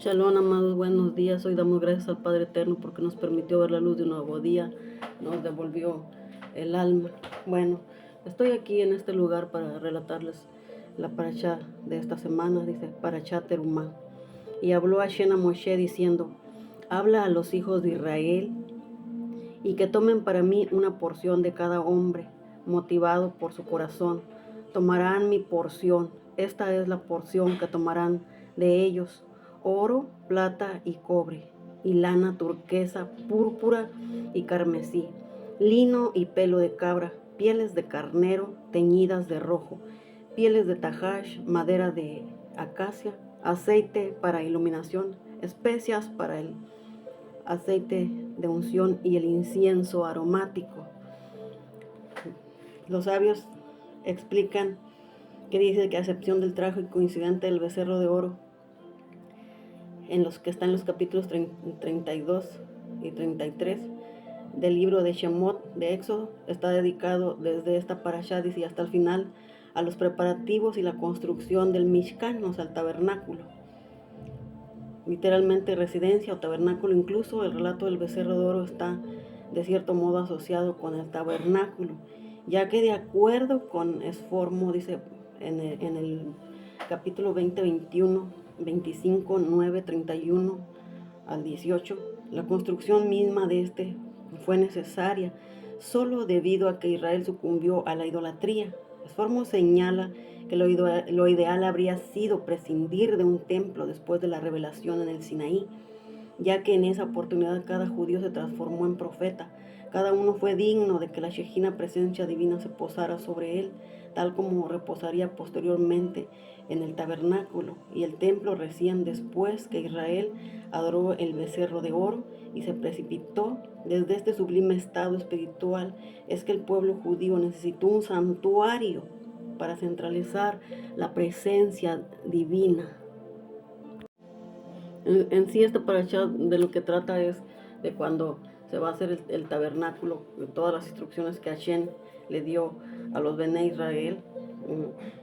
Shalom, amados, buenos días. Hoy damos gracias al Padre Eterno porque nos permitió ver la luz de un nuevo día, nos devolvió el alma. Bueno, estoy aquí en este lugar para relatarles la parashá de esta semana, dice Parashá Terumá. Y habló Hashem a Moshe diciendo, habla a los hijos de Israel y que tomen para mí una porción de cada hombre, motivado por su corazón. Tomarán mi porción, esta es la porción que tomarán de ellos, oro, plata y cobre, y lana turquesa, púrpura y carmesí, lino y pelo de cabra, pieles de carnero teñidas de rojo, pieles de tajash, madera de acacia, aceite para iluminación, especias para el aceite de unción y el incienso aromático. Los sabios explican que dice que a excepción del trágico incidente del becerro de oro, en los que están los capítulos 32 y 33 del libro de Shemot de Éxodo, está dedicado desde esta parashá y hasta el final a los preparativos y la construcción del Mishkan, o sea, el tabernáculo. Literalmente residencia o tabernáculo. Incluso el relato del becerro de oro está de cierto modo asociado con el tabernáculo, ya que de acuerdo con Esformo, dice en el capítulo 20, 21, 25, 9, 31 al 18, la construcción misma de este fue necesaria solo debido a que Israel sucumbió a la idolatría. Esformo señala que lo ideal habría sido prescindir de un templo después de la revelación en el Sinaí, ya que en esa oportunidad cada judío se transformó en profeta. Cada uno fue digno de que la Shejina presencia divina se posara sobre él, tal como reposaría posteriormente en el tabernáculo y el templo recién después que Israel adoró el becerro de oro y se precipitó desde este sublime estado espiritual. Es que el pueblo judío necesitó un santuario para centralizar la presencia divina. En sí, esta parashá de lo que trata es de cuando se va a hacer el tabernáculo, de todas las instrucciones que Hashem le dio a los Bene Israel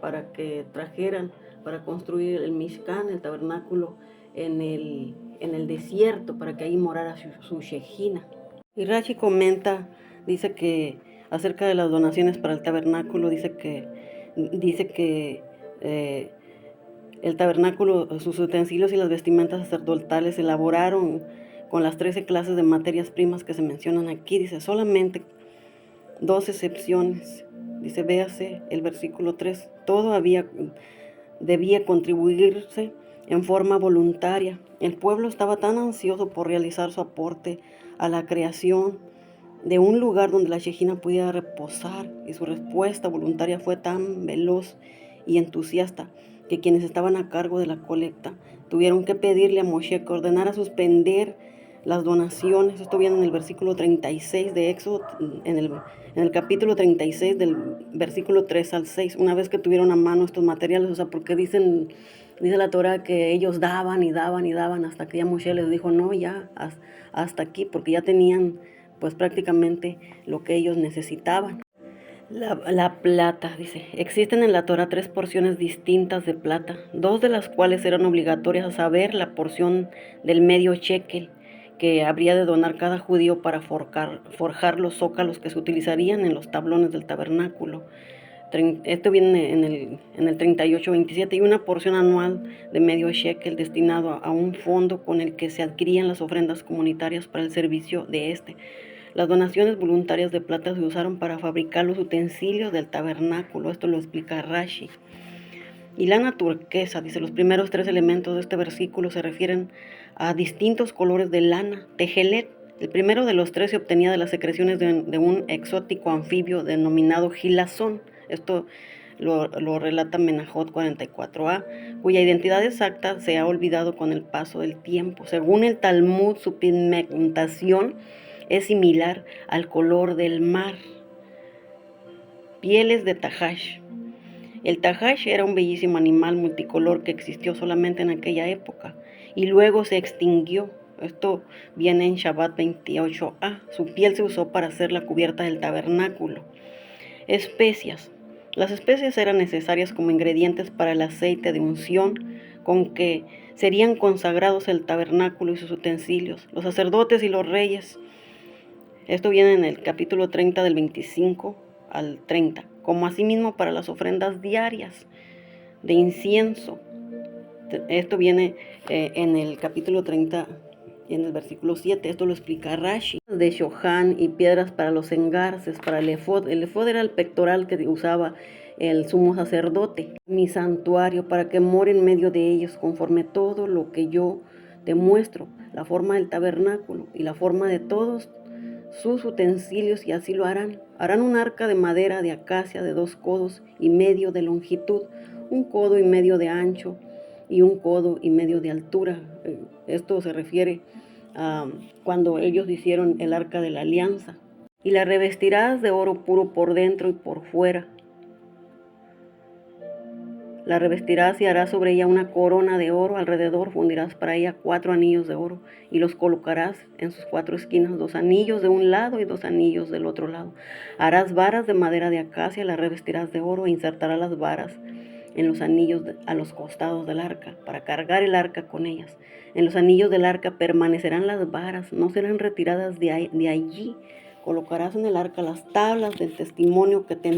para que trajeran, para construir el Mishkan, el tabernáculo, en el desierto, para que ahí morara su Shejina. Y Rashi comenta, dice que acerca de las donaciones para el tabernáculo, dice que el tabernáculo, sus utensilios y las vestimentas sacerdotales se elaboraron con las 13 clases de materias primas que se mencionan aquí. Dice, solamente 2 excepciones. Dice, véase el versículo 3. Todo debía contribuirse en forma voluntaria. El pueblo estaba tan ansioso por realizar su aporte a la creación de un lugar donde la Shejina pudiera reposar, y su respuesta voluntaria fue tan veloz y entusiasta que quienes estaban a cargo de la colecta tuvieron que pedirle a Moshe que ordenara suspender las donaciones. Esto viene en el versículo 36 de Éxodo, en el capítulo 36 del versículo 3 al 6, una vez que tuvieron a mano estos materiales. O sea, porque dice la Torah que ellos daban y daban y daban hasta que ya Moshe les dijo, no, ya, hasta aquí, porque ya tenían pues prácticamente lo que ellos necesitaban. La plata, dice, existen en la Torah 3 porciones distintas de plata, 2 de las cuales eran obligatorias, a saber, la porción del medio shekel, que habría de donar cada judío para forjar los zócalos que se utilizarían en los tablones del tabernáculo. Esto viene en el 38-27, y una porción anual de medio shekel destinado a un fondo con el que se adquirían las ofrendas comunitarias para el servicio de este. Las donaciones voluntarias de plata se usaron para fabricar los utensilios del tabernáculo. Esto lo explica Rashi. Y lana turquesa, dice, los primeros 3 elementos de este versículo se refieren a distintos colores de lana. Tejelet, el primero de los 3 se obtenía de las secreciones de un exótico anfibio denominado gilazón. Esto lo relata Menajot 44a, cuya identidad exacta se ha olvidado con el paso del tiempo. Según el Talmud, su pigmentación es similar al color del mar. Pieles de tajash. El tajash era un bellísimo animal multicolor que existió solamente en aquella época y luego se extinguió. Esto viene en Shabbat 28a. Su piel se usó para hacer la cubierta del tabernáculo. Especias. Las especias eran necesarias como ingredientes para el aceite de unción con que serían consagrados el tabernáculo y sus utensilios, los sacerdotes y los reyes. Esto viene en el capítulo 30 del 25 al 30, como asimismo para las ofrendas diarias de incienso. Esto viene en el capítulo 30, en el versículo 7. Esto lo explica Rashi. De shohan y piedras para los engarces, para el efod. El efod era el pectoral que usaba el sumo sacerdote. Mi santuario, para que more en medio de ellos, conforme todo lo que yo te muestro, la forma del tabernáculo y la forma de todos sus utensilios, y así lo harán. Harán un arca de madera de acacia de 2 codos y medio de longitud, 1 codo y medio de ancho y 1 codo y medio de altura. Esto se refiere a cuando ellos hicieron el arca de la alianza. Y la revestirás de oro puro por dentro y por fuera. La revestirás y harás sobre ella una corona de oro alrededor, fundirás para ella 4 anillos de oro y los colocarás en sus 4 esquinas, 2 anillos de un lado y 2 anillos del otro lado. Harás varas de madera de acacia, la revestirás de oro e insertarás las varas en los anillos a los costados del arca, para cargar el arca con ellas. En los anillos del arca permanecerán las varas, no serán retiradas de allí. Colocarás en el arca las tablas del testimonio que te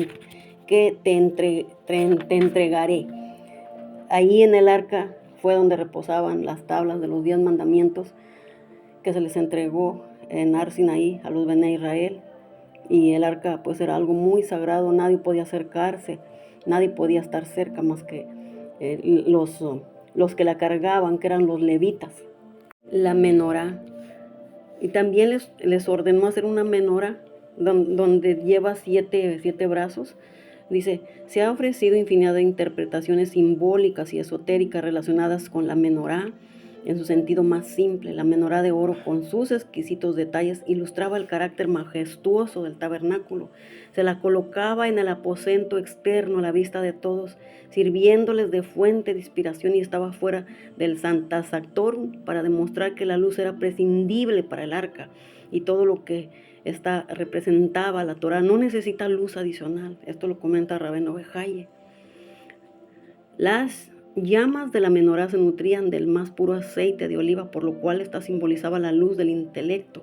entregaré. Ahí en el arca fue donde reposaban las tablas de los 10 mandamientos que se les entregó en Har Sinaí a los Bene Israel. Y el arca pues era algo muy sagrado, nadie podía acercarse, nadie podía estar cerca más que los que la cargaban, que eran los levitas. La menorá. Y también les ordenó hacer una menorá donde lleva 7 brazos. Dice, se ha ofrecido infinidad de interpretaciones simbólicas y esotéricas relacionadas con la menorá en su sentido más simple. La menorá de oro, con sus exquisitos detalles, ilustraba el carácter majestuoso del tabernáculo. Se la colocaba en el aposento externo a la vista de todos, sirviéndoles de fuente de inspiración, y estaba fuera del Sancta Sanctorum para demostrar que la luz era prescindible para el arca, y todo lo que esta representaba la Torah no necesita luz adicional. Esto lo comenta Rabbeinu Behaye. Las llamas de la menorá se nutrían del más puro aceite de oliva, por lo cual esta simbolizaba la luz del intelecto.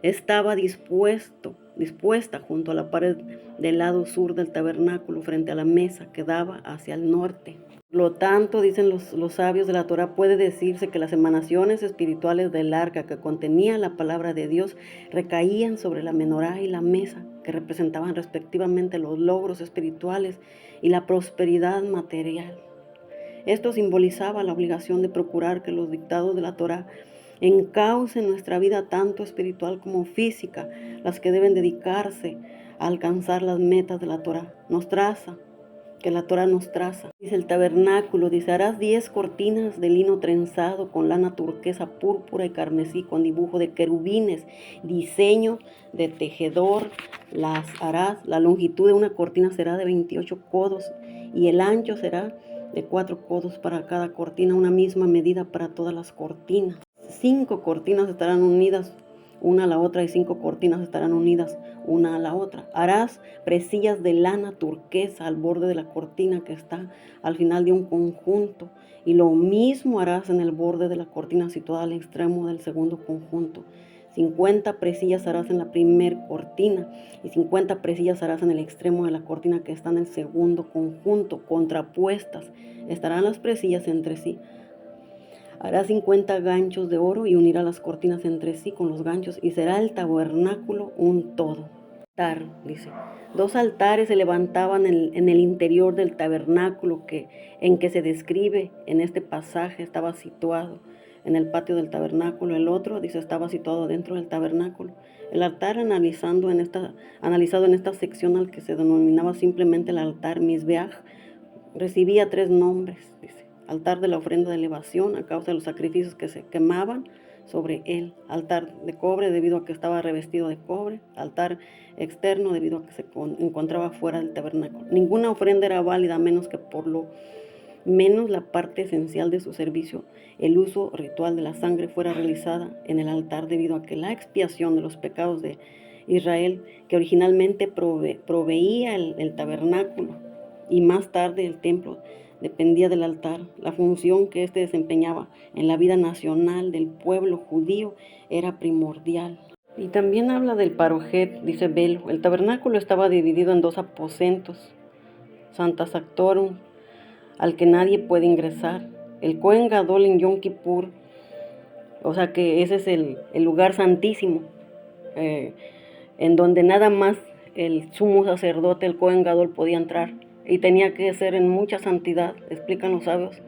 Estaba dispuesta junto a la pared del lado sur del tabernáculo, frente a la mesa que daba hacia el norte. Por lo tanto, dicen los sabios de la Torah, puede decirse que las emanaciones espirituales del arca que contenía la palabra de Dios recaían sobre la menorá y la mesa, que representaban respectivamente los logros espirituales y la prosperidad material. Esto simbolizaba la obligación de procurar que los dictados de la Torah encaucen nuestra vida tanto espiritual como física, las que deben dedicarse a alcanzar las metas de la Torah. Que la Torah nos traza. Dice el tabernáculo, dice, harás 10 cortinas de lino trenzado con lana turquesa, púrpura y carmesí, con dibujo de querubines, diseño de tejedor. Las harás. La longitud de una cortina será de 28 codos y el ancho será de 4 codos para cada cortina, una misma medida para todas las cortinas. 5 cortinas estarán unidas una a la otra y 5 cortinas estarán unidas una a la otra. Harás presillas de lana turquesa al borde de la cortina que está al final de un conjunto, y lo mismo harás en el borde de la cortina situada al extremo del segundo conjunto. 50 presillas harás en la primer cortina y 50 presillas harás en el extremo de la cortina que está en el segundo conjunto, contrapuestas. Estarán las presillas entre sí. Hará 50 ganchos de oro y unirá las cortinas entre sí con los ganchos, y será el tabernáculo un todo. Altar, dice. 2 altares se levantaban en el interior del tabernáculo en que se describe en este pasaje. Estaba situado en el patio del tabernáculo. El otro, dice, estaba situado dentro del tabernáculo. El altar, analizado en esta sección, al que se denominaba simplemente el altar Mizbeach, recibía 3 nombres, dice. Altar de la ofrenda de elevación, a causa de los sacrificios que se quemaban sobre él. Altar de cobre, debido a que estaba revestido de cobre. Altar externo, debido a que se encontraba fuera del tabernáculo. Ninguna ofrenda era válida, menos que por lo menos la parte esencial de su servicio, el uso ritual de la sangre, fuera realizada en el altar, debido a que la expiación de los pecados de Israel, que originalmente proveía el tabernáculo y más tarde el templo, dependía del altar. La función que éste desempeñaba en la vida nacional del pueblo judío era primordial. Y también habla del parojet, dice velo. El tabernáculo estaba dividido en 2 aposentos, Santa Sactorum, al que nadie puede ingresar. El Cohen Gadol en Yom Kippur, o sea que ese es el lugar santísimo, en donde nada más el sumo sacerdote, el Cohen Gadol, podía entrar. Y tenía que ser en mucha santidad, explican los sabios,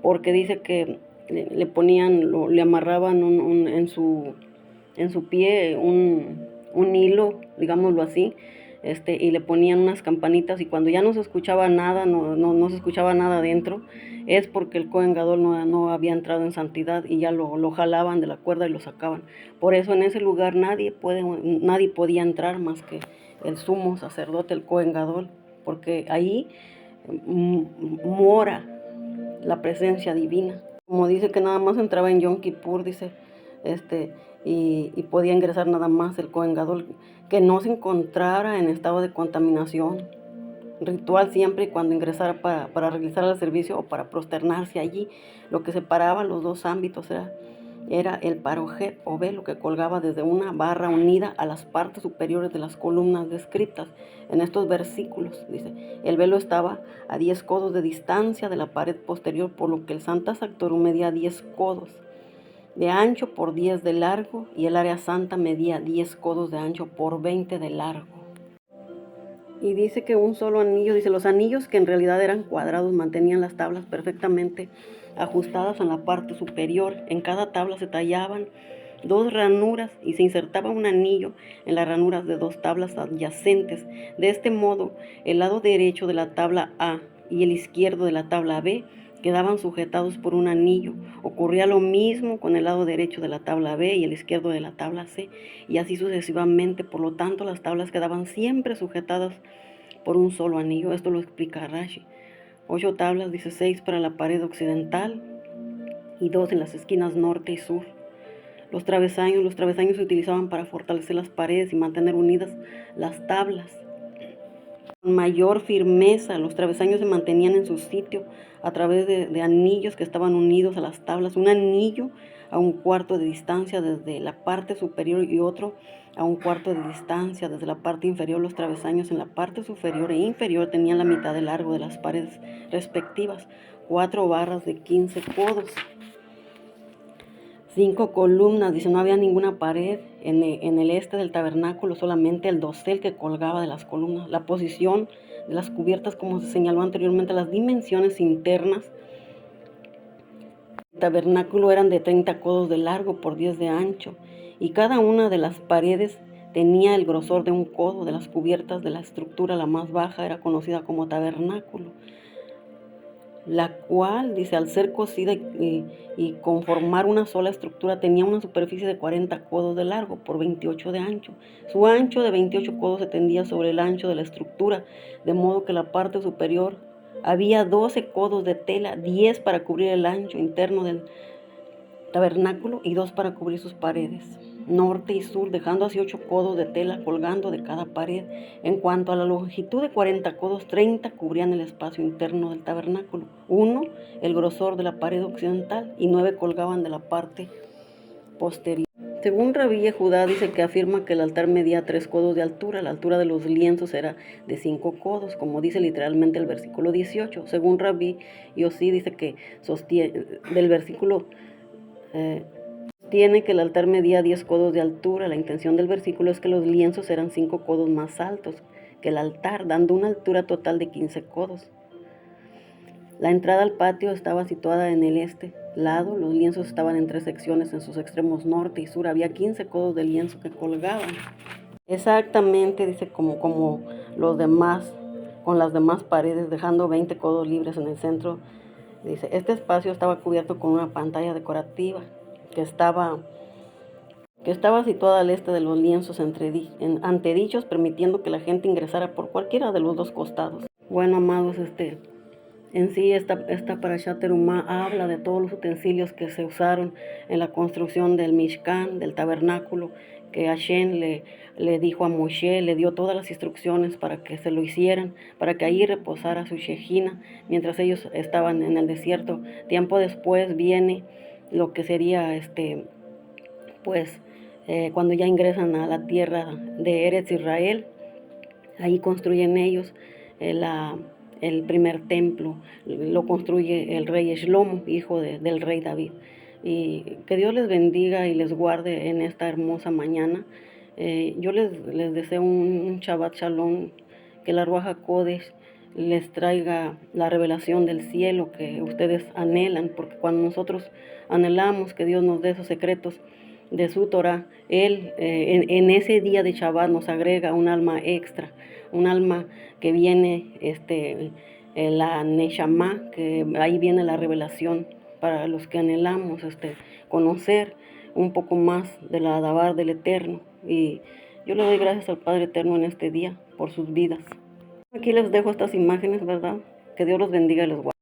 porque dice que le ponían, le amarraban en su pie un hilo, digámoslo así, y le ponían unas campanitas, y cuando ya no se escuchaba nada, no se escuchaba nada adentro, es porque el Cohen Gadol no había entrado en santidad, y ya lo jalaban de la cuerda y lo sacaban. Por eso en ese lugar nadie podía entrar más que el sumo sacerdote, el Cohen Gadol, porque ahí mora la presencia divina. Como dice que nada más entraba en Yom Kippur, dice, y podía ingresar nada más el Cohen Gadol, que no se encontrara en estado de contaminación ritual siempre y cuando ingresara para realizar el servicio o para prosternarse allí. Lo que separaba los dos ámbitos era el parojet o velo que colgaba desde una barra unida a las partes superiores de las columnas descritas en estos versículos. Dice, el velo estaba a 10 codos de distancia de la pared posterior, por lo que el Santa Sactorum medía 10 codos de ancho por 10 de largo, y el área santa medía 10 codos de ancho por 20 de largo. Y dice que un solo anillo, dice, los anillos, que en realidad eran cuadrados, mantenían las tablas perfectamente ajustadas en la parte superior. En cada tabla se tallaban 2 ranuras y se insertaba un anillo en las ranuras de 2 tablas adyacentes. De este modo, el lado derecho de la tabla A y el izquierdo de la tabla B quedaban sujetados por un anillo. Ocurría lo mismo con el lado derecho de la tabla B y el izquierdo de la tabla C, y así sucesivamente. Por lo tanto, las tablas quedaban siempre sujetadas por un solo anillo. Esto lo explica Rashi. 8 tablas, dice, 6 para la pared occidental y 2 en las esquinas norte y sur. Los travesaños se utilizaban para fortalecer las paredes y mantener unidas las tablas. Con mayor firmeza, los travesaños se mantenían en su sitio a través de anillos que estaban unidos a las tablas, un anillo a 1/4 de distancia desde la parte superior y otro a 1/4 de distancia desde la parte inferior. Los travesaños en la parte superior e inferior tenían la mitad de largo de las paredes respectivas, 4 barras de 15 codos. 5 columnas, dice, no había ninguna pared en el este del tabernáculo, solamente el dosel que colgaba de las columnas. La posición de las cubiertas, como se señaló anteriormente, las dimensiones internas del tabernáculo eran de 30 codos de largo por 10 de ancho, y cada una de las paredes tenía el grosor de 1 codo. De las cubiertas de la estructura, la más baja era conocida como tabernáculo, la cual, dice, al ser cosida y conformar una sola estructura, tenía una superficie de 40 codos de largo por 28 de ancho. Su ancho de 28 codos se tendía sobre el ancho de la estructura, de modo que la parte superior había 12 codos de tela, 10 para cubrir el ancho interno del tabernáculo y 2 para cubrir sus paredes, norte y sur, dejando así 8 codos de tela colgando de cada pared. En cuanto a la longitud de 40 codos, 30 cubrían el espacio interno del tabernáculo, 1 el grosor de la pared occidental y 9 colgaban de la parte posterior. Según Rabí Yehudá, dice que afirma que el altar medía 3 codos de altura. La altura de los lienzos era de 5 codos, como dice literalmente el versículo 18. Según Rabí Yossi, dice que sostiene del versículo tiene que el altar medía 10 codos de altura. La intención del versículo es que los lienzos eran 5 codos más altos que el altar, dando una altura total de 15 codos. La entrada al patio estaba situada en el este lado. Los lienzos estaban en 3 secciones en sus extremos norte y sur. Había 15 codos de lienzo que colgaban. Exactamente, dice, como los demás, con las demás paredes, dejando 20 codos libres en el centro. Dice, este espacio estaba cubierto con una pantalla decorativa que estaba situada al este de los lienzos antedichos, permitiendo que la gente ingresara por cualquiera de los 2 costados. Bueno, amados, en sí esta Parashat Terumá habla de todos los utensilios que se usaron en la construcción del Mishkan, del tabernáculo, que Hashem le dijo a Moshe, le dio todas las instrucciones para que se lo hicieran, para que ahí reposara su Shejina, mientras ellos estaban en el desierto. Tiempo después viene lo que sería, pues, cuando ya ingresan a la tierra de Eretz Israel. Ahí construyen ellos el primer templo, lo construye el rey Shlomo, hijo del rey David. Y que Dios les bendiga y les guarde en esta hermosa mañana. Yo les deseo un Shabbat Shalom, que la Ruach HaKodesh les traiga la revelación del cielo que ustedes anhelan, porque cuando nosotros anhelamos que Dios nos dé esos secretos de su Torah, Él en ese día de Shabbat nos agrega un alma extra, un alma que viene, la Neshama, que ahí viene la revelación para los que anhelamos conocer un poco más de la Dabar del Eterno. Y yo le doy gracias al Padre Eterno en este día por sus vidas. Aquí les dejo estas imágenes, ¿verdad? Que Dios los bendiga y los guarde.